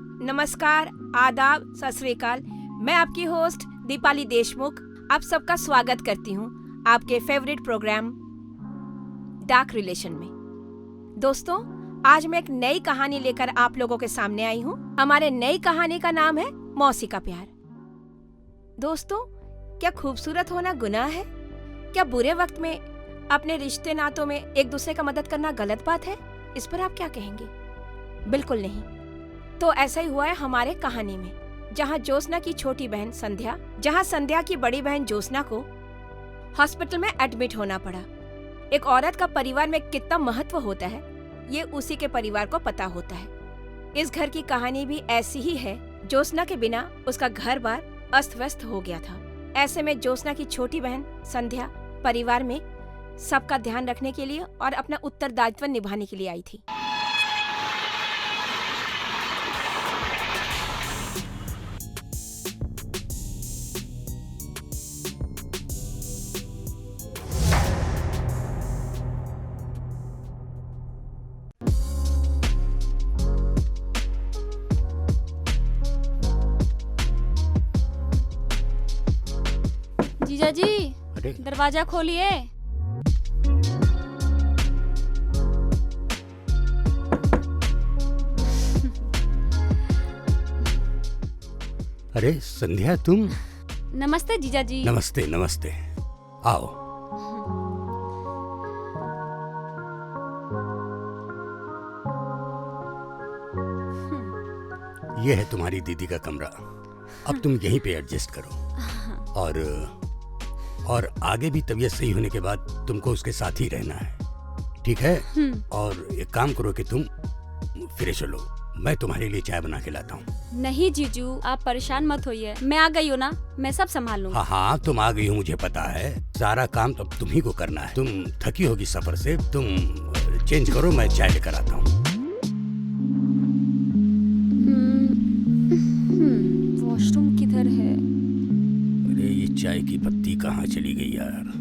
नमस्कार, आदाब, सत श्री अकाल। मैं आपकी होस्ट दीपाली देशमुख आप सबका स्वागत करती हूँ आपके फेवरेट प्रोग्राम डार्क रिलेशन में। दोस्तों, आज मैं एक नई कहानी लेकर आप लोगों के सामने आई हूँ। हमारे नई कहानी का नाम है मौसी का प्यार। दोस्तों, क्या खूबसूरत होना गुनाह है? क्या बुरे वक्त में अपने रिश्ते नातों में एक दूसरे का मदद करना गलत बात है? इस पर आप क्या कहेंगे? बिल्कुल नहीं। तो ऐसा ही हुआ है हमारे कहानी में, जहाँ ज्योत्सना की छोटी बहन संध्या की बड़ी बहन ज्योत्सना को हॉस्पिटल में एडमिट होना पड़ा। एक औरत का परिवार में कितना महत्व होता है, ये उसी के परिवार को पता होता है। इस घर की कहानी भी ऐसी ही है। ज्योत्सना के बिना उसका घर बार अस्त व्यस्त हो गया था। ऐसे में ज्योत्सना की छोटी बहन संध्या परिवार में सबका ध्यान रखने के लिए और अपना उत्तरदायित्व निभाने के लिए आई थी। जीजा जी, दरवाजा खोलिए। अरे संध्या, तुम? नमस्ते जीजा जी। नमस्ते नमस्ते, आओ। ये है तुम्हारी दीदी का कमरा। अब तुम यहीं पे एडजस्ट करो। और आगे भी तबीयत सही होने के बाद तुमको उसके साथ ही रहना है, ठीक है? और एक काम करो कि तुम फ्रेश हो लो, मैं तुम्हारे लिए चाय बना के लाता हूँ। नहीं जीजू, आप परेशान मत होइए, मैं आ गई हूँ ना, मैं सब संभाल लूँगी। हाँ, तुम आ गई हो मुझे पता है। सारा काम तो तुम ही को करना है। तुम थकी होगी सफर से, तुम चेंज करो, मैं चाय लेकर आता हूँ। वॉशरूम किधर है? अरे ये चाय की पत्ती कहाँ चली गई यार?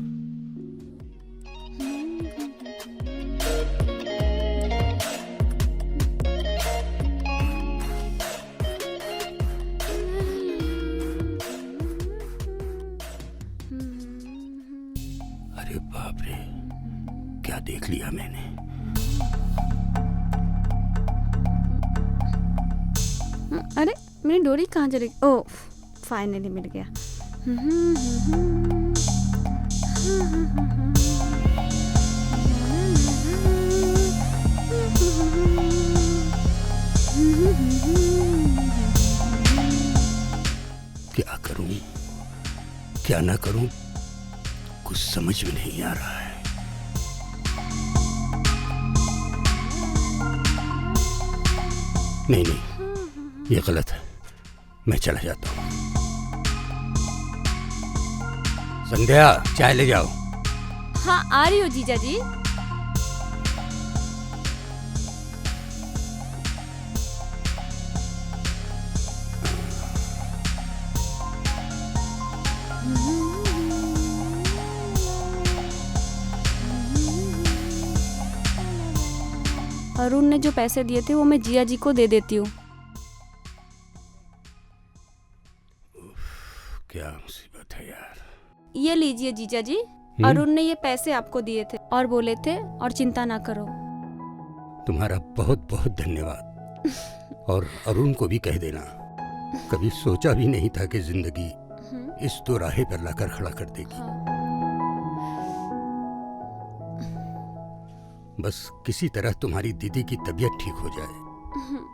अरे बाप रे, क्या देख लिया मैंने। अरे मेरी डोरी कहाँ चली? ओह, फाइनली मिल गया। क्या करूं, क्या ना करूं, कुछ समझ में नहीं आ रहा है। नहीं, ये गलत है, मैं चला जाता हूँ। संध्या, चाय ले जाओ। हाँ, आ रही हो जीजा जी। अरुण ने जो पैसे दिए थे वो मैं जिया जी को दे देती हूँ। क्या मुसीबत है यार। ये लीजिए जीजा जी, अरुण ने ये पैसे आपको दिए थे और बोले थे और चिंता ना करो। तुम्हारा बहुत बहुत धन्यवाद। और अरुण को भी कह देना, कभी सोचा भी नहीं था कि जिंदगी इस दोराहे पर लाकर खड़ा कर देगी। बस किसी तरह तुम्हारी दीदी की तबीयत ठीक हो जाए,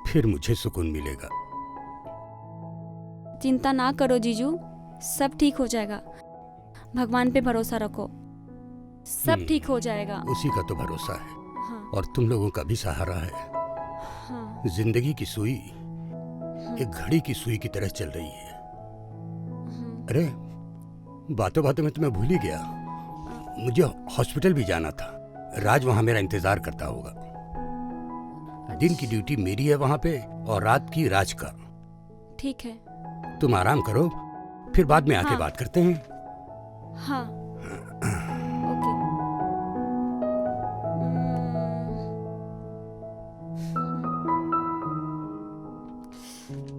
फिर मुझे सुकून मिलेगा। चिंता ना करो जीजू, सब ठीक हो जाएगा। भगवान पे भरोसा रखो, सब ठीक हो जाएगा। उसी का तो भरोसा है। हाँ। और तुम लोगों का भी सहारा है। हाँ। जिंदगी की सुई एक घड़ी की सुई की तरह चल रही है। अरे बातों बातों में तुम्हें भूल ही गया, मुझे हॉस्पिटल भी जाना था। राज वहां मेरा इंतजार करता होगा। दिन की ड्यूटी मेरी है वहां पे और रात की राज का। ठीक है, तुम आराम करो, फिर बाद में आके हाँ। बात करते हैं। हाँ, ओके।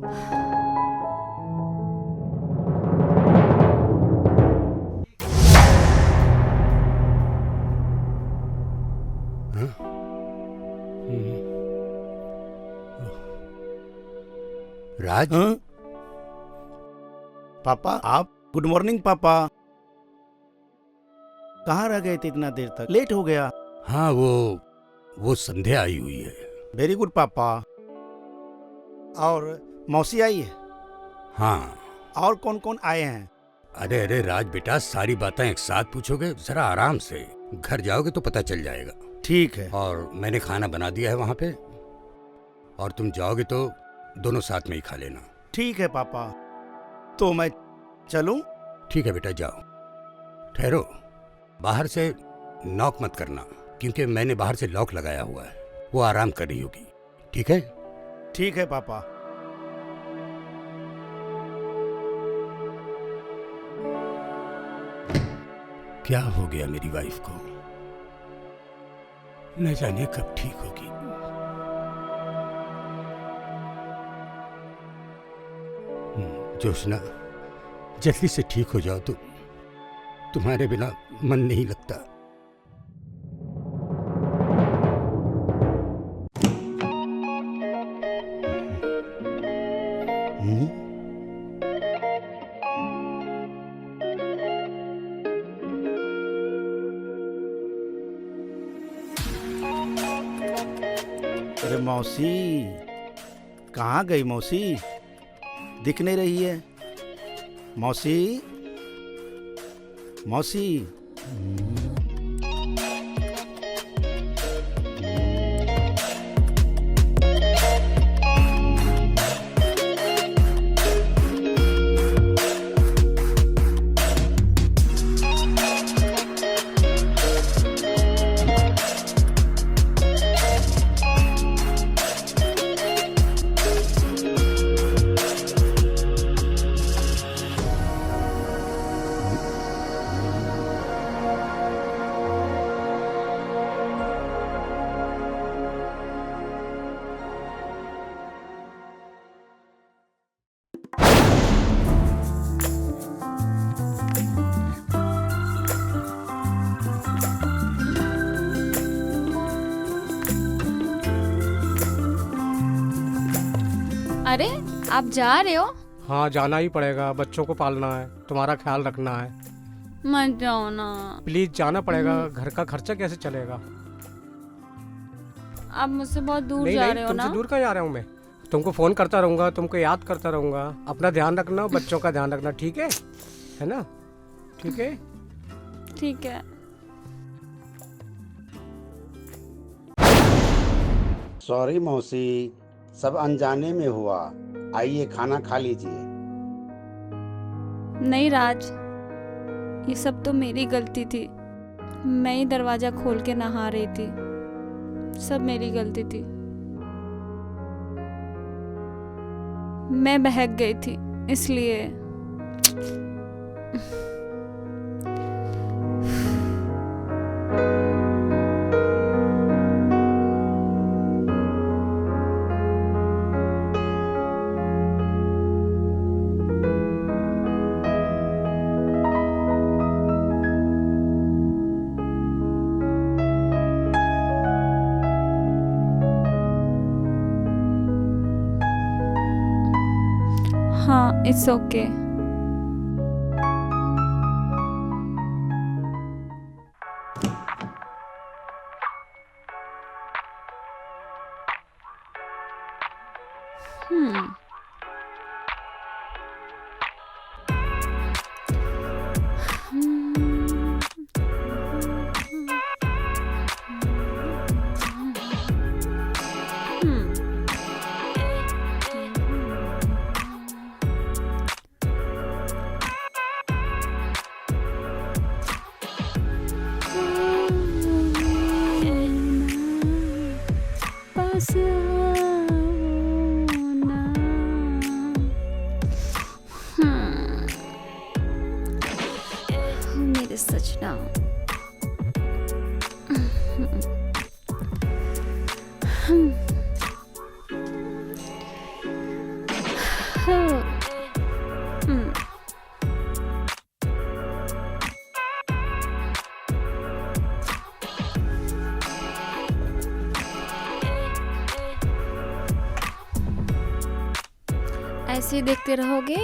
हाँ? राज, हाँ? पापा आप? गुड मॉर्निंग पापा। कहाँ रह गए थे इतना देर तक? लेट हो गया। हाँ वो संध्या आई हुई है। वेरी गुड पापा। और मौसी आई है? हाँ। और कौन कौन आए हैं? अरे राज बेटा, सारी बातें एक साथ पूछोगे? जरा आराम से, घर जाओगे तो पता चल जाएगा। ठीक है। और मैंने खाना बना दिया है वहां पे, और तुम जाओगे तो दोनों साथ में ही खा लेना। ठीक है पापा, तो मैं चलूं? ठीक है बेटा, जाओ। ठहरो, बाहर से नॉक मत करना, क्योंकि मैंने बाहर से लॉक लगाया हुआ है। वो आराम कर रही होगी। ठीक है? ठीक है पापा। क्या हो गया मेरी वाइफ को? न जाने कब ठीक होगी। जोशना, जल्दी से ठीक हो जाओ तो तुम्हारे बिना मन नहीं लगता। अरे मौसी, कहाँ गई मौसी? दिख नहीं रही है मौसी। मौसी, अरे आप जा रहे हो? हाँ, जाना ही पड़ेगा। बच्चों को पालना है, तुम्हारा ख्याल रखना है। मत जाओ ना। प्लीज जाना पड़ेगा। घर का खर्चा कैसे चलेगा? आप मुझसे बहुत दूर नहीं जा नहीं, रहे हो ना। तुमसे दूर कहाँ जा रहा हूँ मैं? तुमको फोन करता रहूंगा, तुमको याद करता रहूंगा। अपना ध्यान रखना, बच्चों का ध्यान रखना, ठीक है ना? ठीक है। ठीक है। सॉरी मौसी, सब अनजाने में हुआ। आइए खाना खा लीजिए। नहीं राज, ये सब तो मेरी गलती थी। मैं ही दरवाजा खोल के नहा रही थी। सब मेरी गलती थी। मैं बहक गई थी इसलिए। हाँ, इट्स ओके। मेरे सजना, हम्म, ऐसे ही देखते रहोगे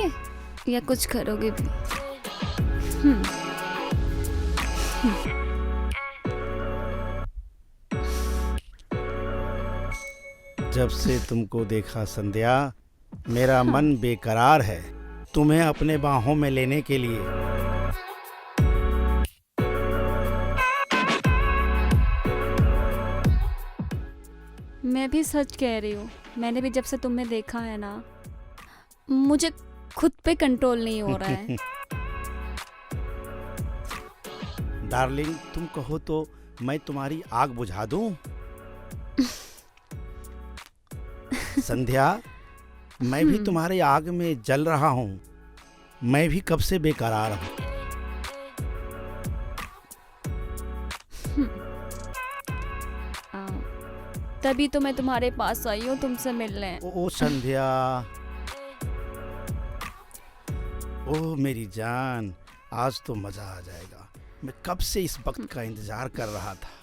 या कुछ करोगे भी? हम्म, जब से तुमको देखा संध्या, मेरा मन बेकरार है तुम्हें अपने बाहों में लेने के लिए। मैं भी सच कह रही हूँ। मैंने भी जब से तुम्हें देखा है ना, मुझे खुद पे कंट्रोल नहीं हो रहा है। डार्लिंग, तुम कहो तो मैं तुम्हारी आग बुझा दूं? संध्या, मैं भी तुम्हारी आग में जल रहा हूँ। मैं भी कब से बेकरार हूँ। तभी तो मैं तुम्हारे पास आई हूँ तुमसे मिलने। ओ संध्या, ओ मेरी जान, आज तो मजा आ जाएगा। मैं कब से इस वक्त का इंतजार कर रहा था।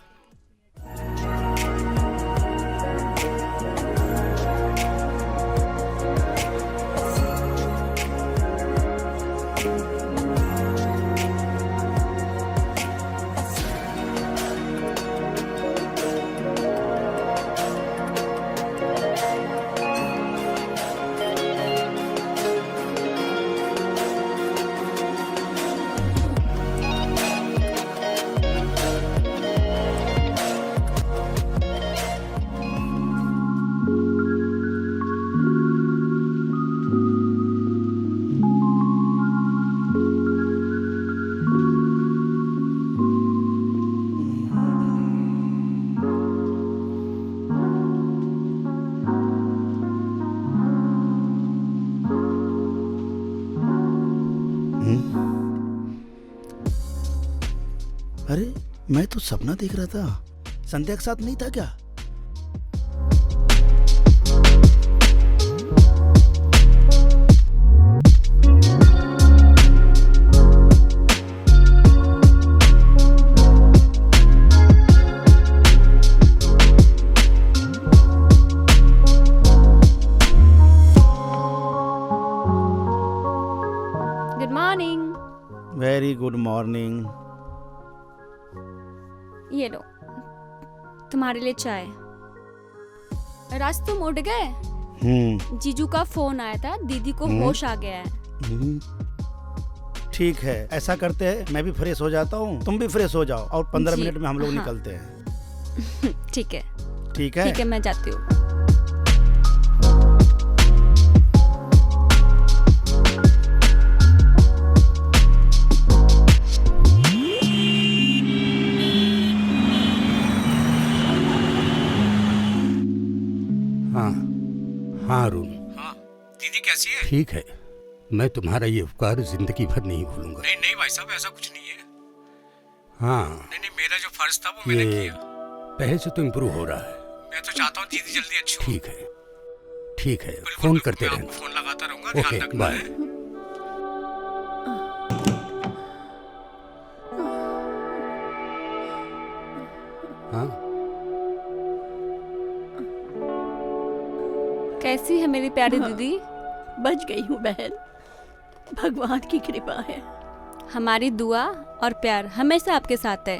अरे, मैं तो सपना देख रहा था। संध्या के साथ नहीं था क्या? Good morning. Very good morning. ये लो, तुम्हारे लिए चाय। राज तुम उठ गए? जीजू का फोन आया था, दीदी को होश आ गया है। ठीक है, ऐसा करते हैं, मैं भी फ्रेश हो जाता हूँ, तुम भी फ्रेश हो जाओ और 15 जी, मिनट में हम लोग हाँ। निकलते हैं। ठीक है, ठीक है? ठीक है, मैं जाती हूँ। हाँ अरुण, हाँ, दीदी कैसी है? ठीक है। मैं तुम्हारा ये उपकार जिंदगी भर नहीं भूलूंगा। नहीं नहीं भाई साहब, ऐसा कुछ नहीं है। हाँ, नहीं नहीं, मेरा जो फर्ज था वो मैंने ये किया। पहले से तो इम्प्रूव हो रहा है। मैं तो चाहता हूँ दीदी जल्दी अच्छी हो। ठीक है, ठीक है, बिल्कुल, फोन बिल्कुल, करते मैं रहना। आपको फोन लगाता रहूंगा, ध्यान ओके, रखना बाय। है। हाँ, कैसी है मेरी प्यारी दीदी? बच गई हूँ बहन, भगवान की कृपा है। हमारी दुआ और प्यार हमेशा आपके साथ है।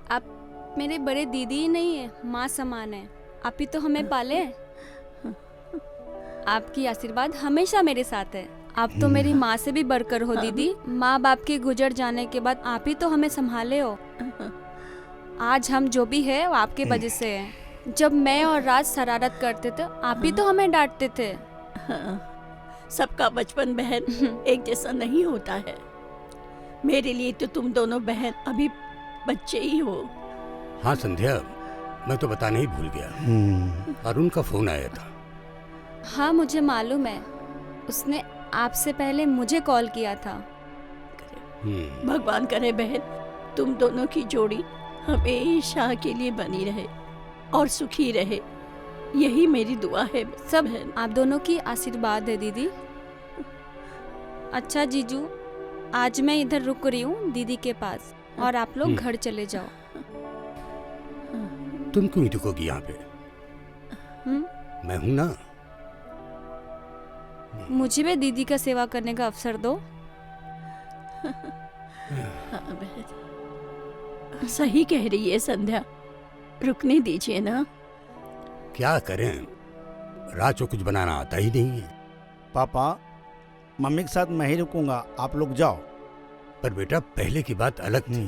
आप मेरे बड़े दीदी ही नहीं है, माँ समान है। आप ही तो हमें पाले। आपकी आशीर्वाद हमेशा मेरे साथ है। आप तो मेरी माँ से भी बढ़कर हो दीदी। माँ बाप के गुजर जाने के बाद आप ही तो हमें संभाले हो। आज हम जो भी है वो आपके वजह से है। जब मैं और राज शरारत करते थे, आप ही तो हमें डांटते थे। सबका बचपन बहन एक जैसा नहीं होता है। मेरे लिए तो तुम दोनों बहन अभी बच्चे ही हो। हाँ संध्या, मैं तो बताना ही भूल गया। अरुण का फोन आया था। हाँ, मुझे मालूम है। उसने आपसे पहले मुझे कॉल किया था। भगवान करे बहन तुम दोनों की जोड़ी हमेशा के लिए बनी रहे और सुखी रहे। यही मेरी दुआ है सब बहन। आप दोनों की आशीर्वाद है दीदी। अच्छा जीजू, आज मैं इधर रुक रही हूँ दीदी के पास और आप लोग घर चले जाओ। तुम क्यों रुकोगी यहाँ पे? हम्म? मैं हूं ना। मुझे भी दीदी का सेवा करने का अवसर दो। हाँ बहन, सही कह रही है संध्या, रुकने दीजिए ना। क्या करें, राज को कुछ बनाना आता ही नहीं है। पापा, मम्मी के साथ मैं ही रुकूंगा, आप लोग जाओ। पर बेटा पहले की बात अलग थी।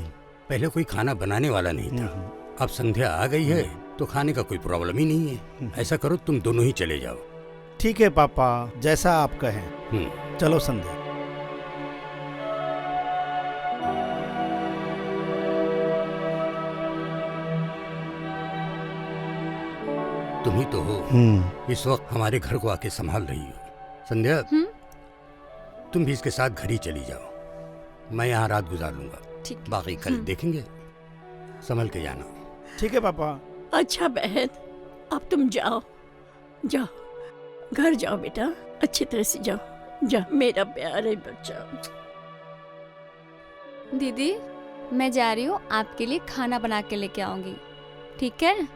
पहले कोई खाना बनाने वाला नहीं था। अब संध्या आ गई है तो खाने का कोई प्रॉब्लम ही नहीं है। ऐसा करो तुम दोनों ही चले जाओ। ठीक है पापा, जैसा आप कहें। चलो संध्या। तुम ही तो हो इस वक्त हमारे घर को आके संभाल रही हो। संध्या, तुम भी इसके साथ घर ही चली जाओ। मैं यहाँ रात गुजार लूंगा, ठीक। बाकी कल देखेंगे। संभल के जाना। ठीक है पापा। अच्छा बहन, अब तुम जाओ, जाओ घर जाओ बेटा, अच्छी तरह से जाओ। जा मेरा प्यारे बच्चा। दीदी, मैं जा रही हूँ, आपके लिए खाना बना के लेके आऊंगी, ठीक है?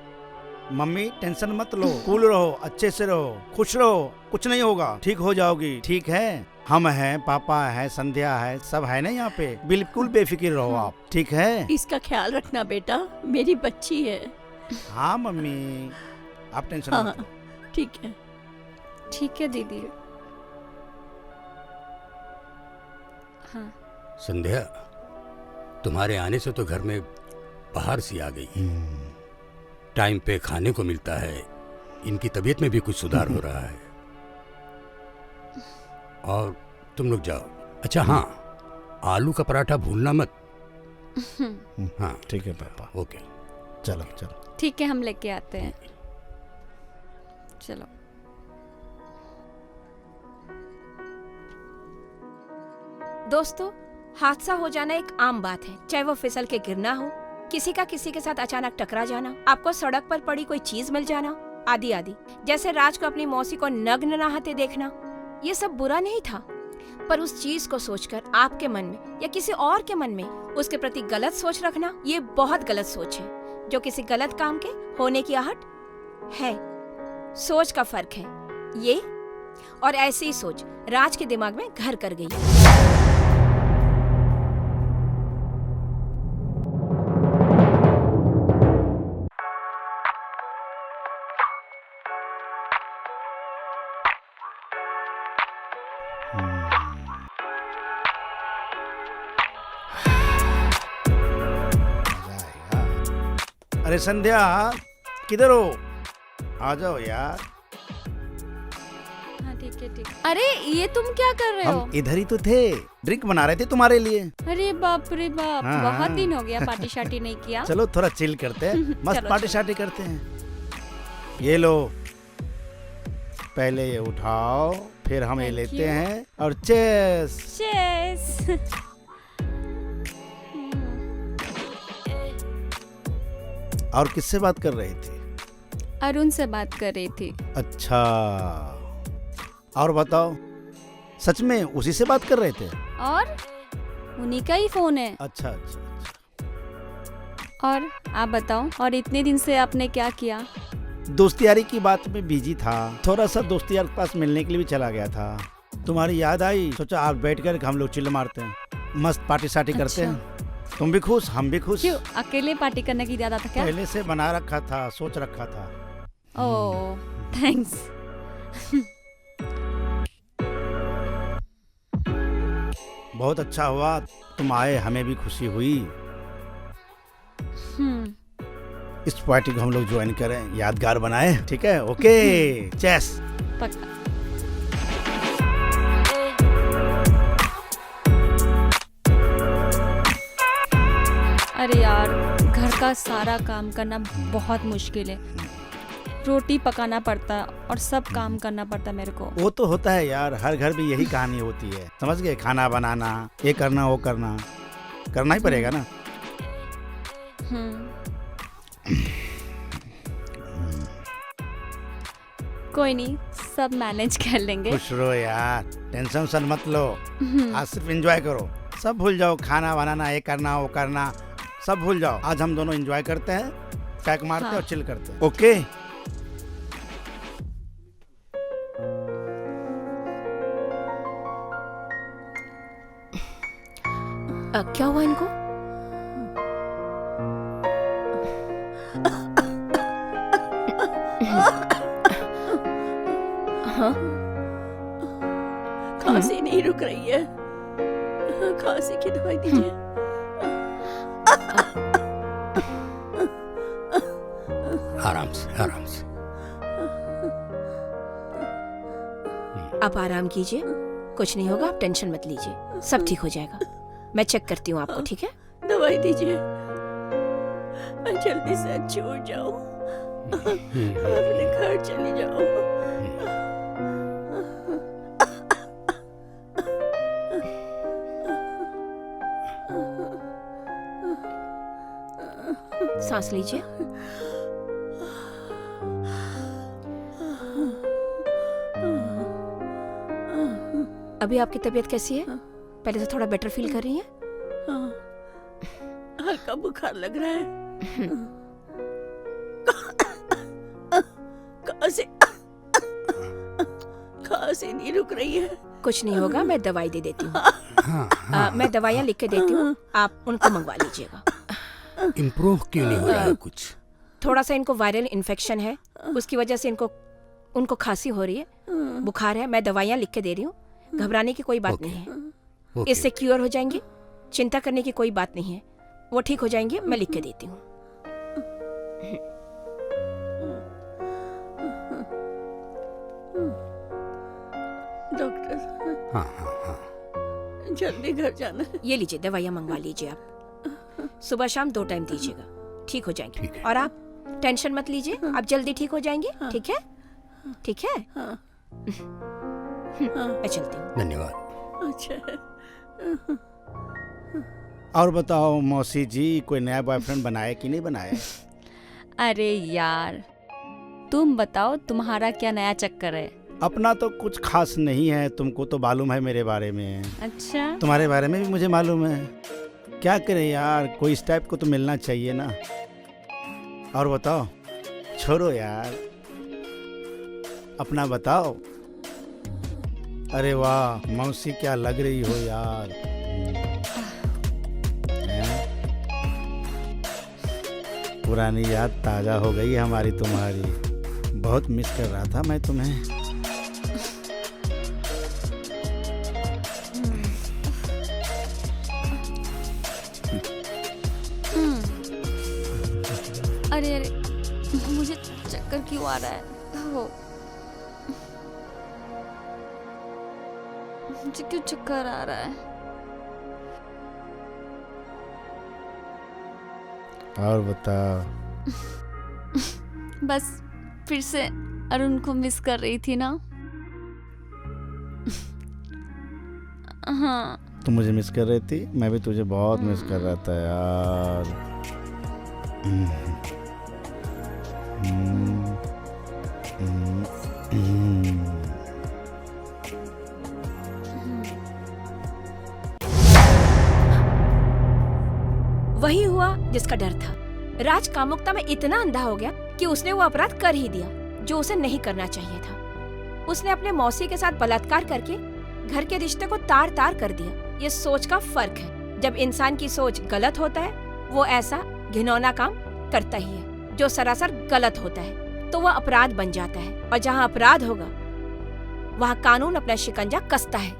मम्मी टेंशन मत लो, कूल रहो, अच्छे से रहो, खुश रहो, कुछ नहीं होगा, ठीक हो जाओगी। ठीक है, हम हैं, पापा है, संध्या है, सब है ना यहाँ पे। बिल्कुल बेफिक्र रहो आप, ठीक है? इसका ख्याल रखना बेटा, मेरी बच्ची है। हाँ मम्मी, आप टेंशन हाँ मत लो। ठीक है। ठीक है दीदी। हाँ। संध्या, तुम्हारे आने से तो घर में बाहर सी आ गई। टाइम पे खाने को मिलता है, इनकी तबीयत में भी कुछ सुधार हो रहा है। और तुम लोग जाओ। अच्छा हाँ, आलू का पराठा भूलना मत। हाँ ठीक है पापा। ओके, चलो चलो। ठीक है, हम लेके आते हैं। चलो। दोस्तों, हादसा हो जाना एक आम बात है, चाहे वो फिसल के गिरना हो, किसी का किसी के साथ अचानक टकरा जाना, आपको सड़क पर पड़ी कोई चीज मिल जाना, आदि आदि। जैसे राज को अपनी मौसी को नग्न नहाते देखना, ये सब बुरा नहीं था, पर उस चीज को सोचकर आपके मन में या किसी और के मन में उसके प्रति गलत सोच रखना, ये बहुत गलत सोच है, जो किसी गलत काम के होने की आहट है। सोच का फर्क है ये, और ऐसी ही सोच राज के दिमाग में घर कर गई। अरे संध्या, किधर हो? आ जाओ यार। हाँ ठीक है, ठीक। अरे ये तुम क्या कर रहे हो? हम इधर ही तो थे, ड्रिंक बना रहे थे तुम्हारे लिए। अरे बाप रे बाप, हाँ। बहुत दिन हो गया पार्टी शार्टी नहीं किया। चलो थोड़ा चिल करते हैं, मस्त चलो, पार्टी चलो। शार्टी करते हैं। ये लो, पहले ये उठाओ, फिर हम ये Thank लेते you. हैं और चेस। चेस। और किससे बात कर रही थी? अरुण से बात कर रही थी। अच्छा, और बताओ, सच में उसी से बात कर रहे थे? और उन्हीं का ही फोन है। अच्छा अच्छा। और आप बताओ, और इतने दिन से आपने क्या किया? दोस्ती यारी की बात में बिजी था, थोड़ा सा दोस्ती यार के पास मिलने के लिए भी चला गया था। तुम्हारी याद आई, सोचा आप बैठ कर हम लोग चिल्ल मारते हैं, मस्त पार्टी शार्टी करते अच्छा। हैं। तुम भी खुश, हम भी खुश। क्यों, अकेले पार्टी करने की इरादा था क्या? पहले से बना रखा था, सोच रखा था। ओह थैंक्स। बहुत अच्छा हुआ तुम आए, हमें भी खुशी हुई। इस पार्टी को हम लोग ज्वाइन करें, यादगार बनाए, ठीक है? Okay, chess. पक्का। अरे यार, घर का सारा काम करना बहुत मुश्किल है। रोटी पकाना पड़ता और सब काम करना पड़ता मेरे को। वो तो होता है यार, हर घर में यही कहानी होती है, समझ गए? खाना बनाना, ये करना वो करना, करना ही पड़ेगा ना। कोई नहीं, सब मैनेज कर लेंगे। खुश रहो यार, टेंशन वेंशन मत लो, आज सिर्फ एंजॉय करो, सब भूल जाओ, खाना बनाना, ये करना वो करना, सब भूल जाओ। आज हम दोनों एंजॉय करते हैं, पैक मारते हैं हाँ। और चिल करते हैं। ओके? क्या हुआ इनको? हाँ? खांसी नहीं रुक रही है, खांसी की दवाई दीजिए। आराम से आराम से। आप आराम कीजिए, कुछ नहीं होगा, आप टेंशन मत लीजिए, सब ठीक हो जाएगा। मैं चेक करती हूँ आपको, ठीक है? दवाई दीजिए, मैं जल्दी से अच्छी हो जाऊं, अपने घर चली जाऊं। सांस लीजिए। अभी आपकी तबीयत कैसी है? पहले से थोड़ा बेटर फील कर रही हैं? हाँ, हल्का बुखार लग रहा है। खांसी नहीं रुक रही है। कुछ नहीं होगा, मैं दवाई दे देती हूँ। हाँ हाँ। मैं दवाइयाँ लिख के देती हूँ, आप उनको मंगवा लीजिएगा। इम्प्रूव क्यों नहीं हो रहा है कुछ? थोड़ा सा इनको वायरल इन्फेक्शन है, उसकी वजह से उनको खांसी हो रही है, बुखार है। मैं दवाइयाँ लिख के दे रही हूँ, घबराने की कोई बात ओके। नहीं है। ओके। इससे क्योर हो जाएंगे, चिंता करने की कोई बात नहीं है, वो ठीक हो जाएंगे। मैं लिख के देती हूँ। डॉक्टर, हाँ हाँ हाँ। जल्दी घर जाना है। ये लीजिए, दवाइयाँ मंगवा लीजिए आप। सुबह शाम 2 टाइम दीजिएगा, ठीक हो जाएंगे। ठीक है। और आप टेंशन मत लीजिए, आप जल्दी ठीक हो जाएंगे, ठीक है? ठीक है? हाँ, मैं चलती हूँ। धन्यवाद। अच्छा है। और बताओ मौसी जी, कोई नया बॉयफ्रेंड बनाया कि नहीं बनाया? अरे यार, तुम बताओ, तुम्हारा क्या नया चक्कर है? अपना तो कुछ खास नहीं है, तुमको तो मालूम है मेरे बारे में, अच्छा, तुम्हारे बारे में भी मुझे मालूम है। क्या करें यार, कोई इस टाइप को तो मिलना चाहिए ना। और बताओ, छोड़ो यार, अपना बताओ। अरे वाह मौसी, क्या लग रही हो यार। हैं? पुरानी याद ताजा हो गई हमारी तुम्हारी। बहुत मिस कर रहा था मैं तुम्हें। अरे अरे, मुझे चक्कर क्यों आ रहा है? हो, मुझे क्यों चक्कर आ रहा है? और बताओ। बस फिर से अरुण को मिस कर रही थी ना। हाँ, तुम मुझे मिस कर रही थी, मैं भी तुझे बहुत मिस कर रहा था यार। वही हुआ जिसका डर था। राज कामुकता में इतना अंधा हो गया कि उसने वो अपराध कर ही दिया जो उसे नहीं करना चाहिए था। उसने अपने मौसी के साथ बलात्कार करके घर के रिश्ते को तार तार कर दिया। ये सोच का फर्क है। जब इंसान की सोच गलत होता है, वो ऐसा घिनौना काम करता ही है। जो सरासर गलत होता है तो वह अपराध बन जाता है, और जहाँ अपराध होगा वहाँ कानून अपना शिकंजा कसता है।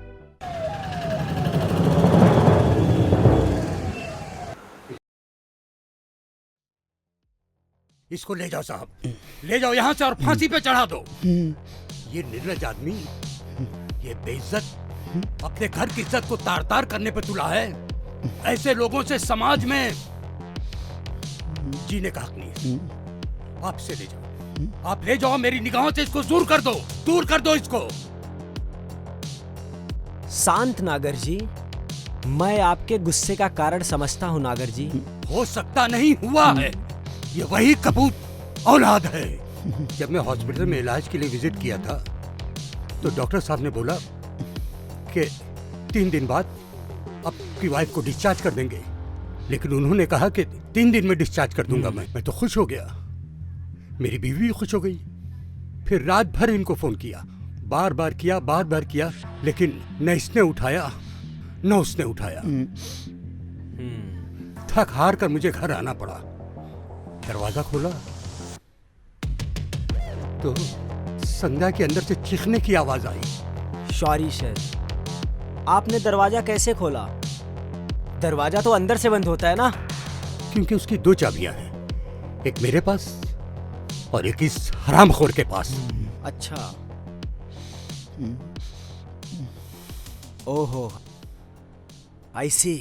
इसको ले जाओ साहब, ले जाओ यहाँ से और फांसी पे चढ़ा दो। ये निर्लज आदमी, ये बेइज्जत अपने घर की इज्जत को तार तार करने पे तुला है। ऐसे लोगों से समाज में जीने का हक नहीं है। आप इसे ले जाओ, आप ले जाओ, मेरी निगाहों से इसको दूर कर दो, दूर कर दो इसको। शांत नागर जी, मैं आपके गुस्से का कारण समझता हूँ नागर जी। हो सकता नहीं हुआ है, ये वही कपूत औलाद है जब मैं हॉस्पिटल में इलाज के लिए विजिट किया था तो डॉक्टर साहब ने बोला कि 3 दिन बाद आपकी वाइफ को डिस्चार्ज कर देंगे, लेकिन उन्होंने कहा कि 3 दिन में डिस्चार्ज कर दूंगा। मैं तो खुश हो गया, मेरी बीवी भी खुश हो गई। फिर रात भर इनको फोन किया, बार बार किया, लेकिन न इसने उठाया न उसने उठाया। थक हार कर मुझे घर आना पड़ा। दरवाजा खोला तो संध्या के अंदर से चीखने की आवाज आई। सॉरी सर, आपने दरवाजा कैसे खोला? दरवाजा तो अंदर से बंद होता है ना। क्योंकि उसकी 2 चाबियां हैं, एक मेरे पास और एक इस हरामखोर के पास। अच्छा। ओहो, आई सी।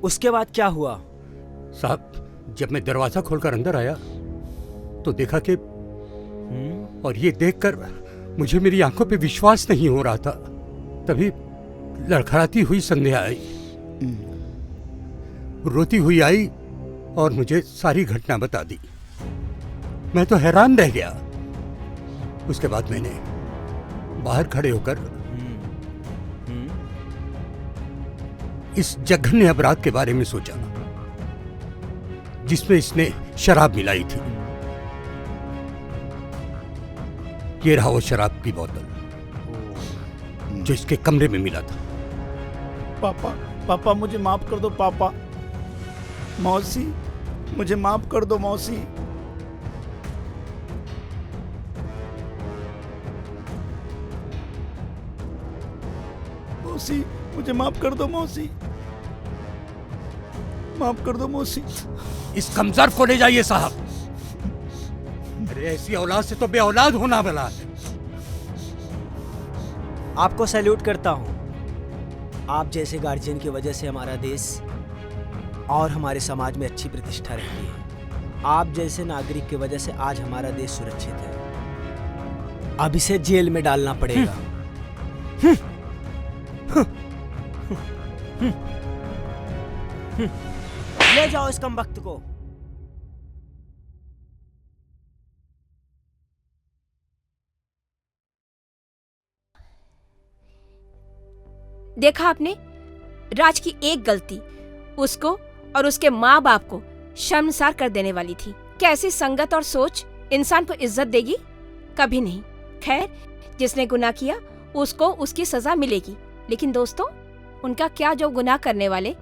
उसके बाद क्या हुआ? साहब, जब मैं दरवाजा खोलकर अंदर आया तो देखा कि और ये देखकर मुझे मेरी आंखों पे विश्वास नहीं हो रहा था। तभी लड़खड़ाती हुई संध्या आई, रोती हुई आई और मुझे सारी घटना बता दी। मैं तो हैरान रह गया। उसके बाद मैंने बाहर खड़े होकर इस जघन्य अपराध के बारे में सोचा जिसमें इसने शराब मिलाई थी। ये रहा वो शराब की बोतल जो इसके कमरे में मिला था। पापा मुझे माफ कर दो पापा। मौसी मुझे माफ कर दो मौसी। मौसी मुझे माफ कर दो मौसी। माफ कर दो मौसी। इस कमजोर को ले जाइए साहब। अरे ऐसी औलाद से तो बे औलाद होना भला है। आपको सैल्यूट करता हूं। आप जैसे गार्जियन की वजह से हमारा देश और हमारे समाज में अच्छी प्रतिष्ठा रहती है। आप जैसे नागरिक की वजह से आज हमारा देश सुरक्षित है। अब इसे जेल में डालना पड़ेगा। ले जाओ इस कमबख्त को। देखा आपने, राज की एक गलती उसको और उसके माँ बाप को शर्मसार कर देने वाली थी। क्या ऐसी संगत और सोच इंसान को इज्जत देगी? कभी नहीं। खैर, जिसने गुनाह किया उसको उसकी सजा मिलेगी, लेकिन दोस्तों, उनका क्या जो गुनाह करने वाले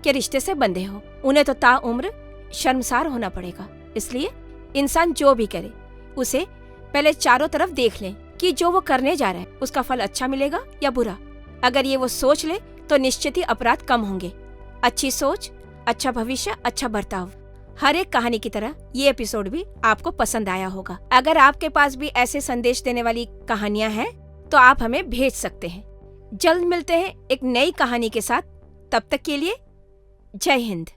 के रिश्ते से बंधे हो, उन्हें तो ताउम्र शर्मसार होना पड़ेगा। इसलिए इंसान जो भी करे उसे पहले चारों तरफ देख ले कि जो वो करने जा रहा है उसका फल अच्छा मिलेगा या बुरा। अगर ये वो सोच ले तो निश्चित ही अपराध कम होंगे। अच्छी सोच, अच्छा भविष्य, अच्छा बर्ताव। हर एक कहानी की तरह ये एपिसोड भी आपको पसंद आया होगा। अगर आपके पास भी ऐसे संदेश देने वाली कहानियां हैं तो आप हमें भेज सकते हैं। जल्द मिलते हैं एक नई कहानी के साथ। तब तक के लिए जय हिंद।